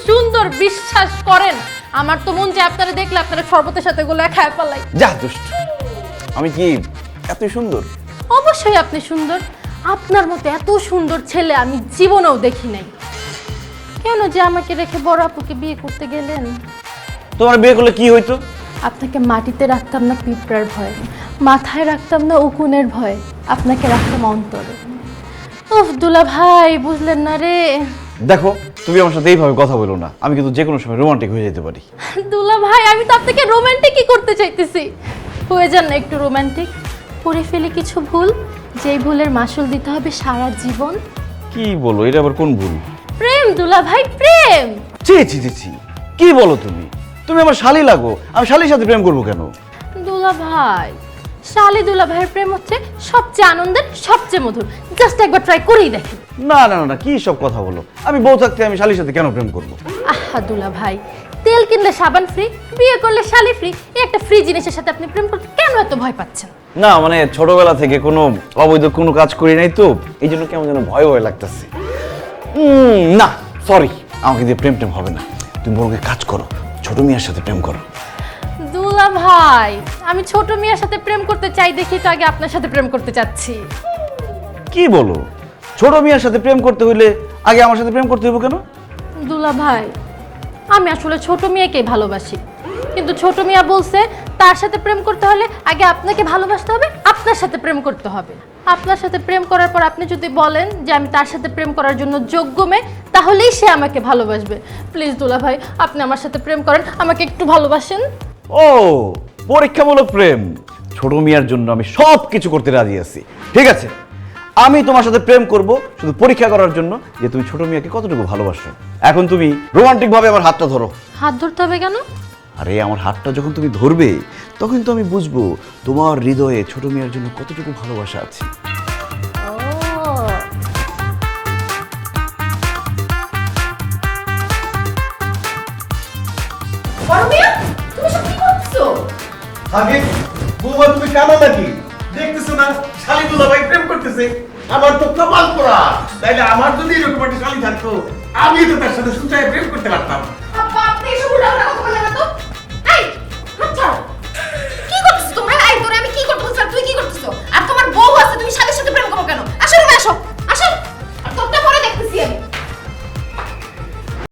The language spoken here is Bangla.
সুন্দর, বিশ্বাস করেন আমার তো মন যে আপনারা দেখলে আপনারা শরবতের সাথে গুলো খায় পালাই। যা দুষ্ট, আমি কি এত সুন্দর? অবশ্যই আপনি সুন্দর, আপনার মতো এত সুন্দর ছেলে আমি জীবনেও দেখি নাই। কেন যে আমাকে রেখে বড় আপুকে বিয়ে করতে গেলেন? তোমার বিয়ে করলে কি হইতো? আপনাকে মাটিতে রাখতাম না পিঁপড়ার ভয়ে, মাথায় রাখতাম না উকুনের ভয়ে, আপনাকে রাখতাম অন্তরে। উফ দুলা ভাই, বুঝলেন না রে। দেখো, তুমি আমার সাথে এইভাবে কথা বলো না, আমি কিন্তু যে কোনো সময় রোমান্টিক হয়ে যেতে পারি। দুলা ভাই, আমি তো আপনাকে রোমান্টিকই করতে চাইতেছি। হয়ে যান না একটু রোমান্টিক। করে ফেলে কিছু ভুল, যেই ভুলের মাসুল দিতে হবে সারা জীবন। কি বলো, এটা আবার কোন ভুল? প্রেম দুলা ভাই, প্রেম। ছি ছি ছি ছি, কি বলো তুমি? তুমি আমার শালি লাগো, আমি শালির সাথে প্রেম করবো কেন? দুলা ভাই, শালি দুলা ভাইয়ের প্রেম হচ্ছে সবচেয়ে আনন্দের, সবচেয়ে মধুর। জাস্ট একবার ট্রাই করেই দেখেন। না না না, কি সব কথা বলো? আমি বউ থাকতে আমি শালির সাথে কেন প্রেম করবো? আহা দুলা ভাই, তেল কিনলে সাবান ফ্রি, বিয়ে করলে শালি ফ্রি, এই একটা ফ্রি জিনিসের সাথে আপনি প্রেম করতে কেন এত ভয় পাচ্ছেন? না মানে ছোটবেলা থেকে কোনো অবৈধ কোনো কাজ করি নাই তো, এই জন্য কেমন যেন ভয় ভয় লাগতেছে। না সরি, আমাকে দিয়ে প্রেম টেম হবে না। তুমি বড়কে কাজ করো, ছোট মিয়ার সাথে প্রেম করো। দুলা ভাই, আমি ছোট মিয়ার সাথে প্রেম করতে চাই দেখি তো আগে আপনার সাথে প্রেম করতে চাচ্ছি। কি বলো? ছোট মিয়ার সাথে প্রেম করতে হইলে আগে আমার সাথে প্রেম করতে হইব কেন? দুলা ভাই, আমি আসলে ছোট মিয়াকেই ভালোবাসি, কিন্তু ছোট মিয়া বলছে তার সাথে প্রেম করতে হলে আগে আপনাকে ভালোবাসতে হবে, আপনার সাথে প্রেম করতে হবে। আপনার সাথে প্রেম করার পর আপনি যদি বলেন যে আমি তার সাথে প্রেম করার জন্য যোগ্য মেয়ে, তাহলেই সে আমাকে ভালোবাসবে। প্লিজ দুলা ভাই, আপনি আমার সাথে প্রেম করেন, আমাকে একটু ভালোবাসেন। ও, পরীক্ষামূলক প্রেম। ছোট মিয়ার জন্য আমি সব কিছু করতে রাজি আছি। ঠিক আছে, আমি তোমার সাথে প্রেম করব শুধু পরীক্ষা করার জন্য যে তুমি ছোট মিয়াকে কতটুকু ভালোবাসো। এখন তুমি রোমান্টিক ভাবে আমার হাতটা ধরো। হাত ধরতে হবে কেন? আরে আমার হাতটা যখন তুমি ধরবে তখন তো আমি বুঝবো তোমার হৃদয়ে ছোট মিয়ার জন্য কতটুকু ভালোবাসা আছে। আগে বৌমা তুমি কানো নাকি? দেখতেছো না শালি দুলাভাই প্রেম করতেছে। আমার তো কপাল পোড়া, তাইলে আমার যদি এরকম একটা শালি থাকতো আমি তো তার সাথে সুচায় প্রেম করতে পারতাম।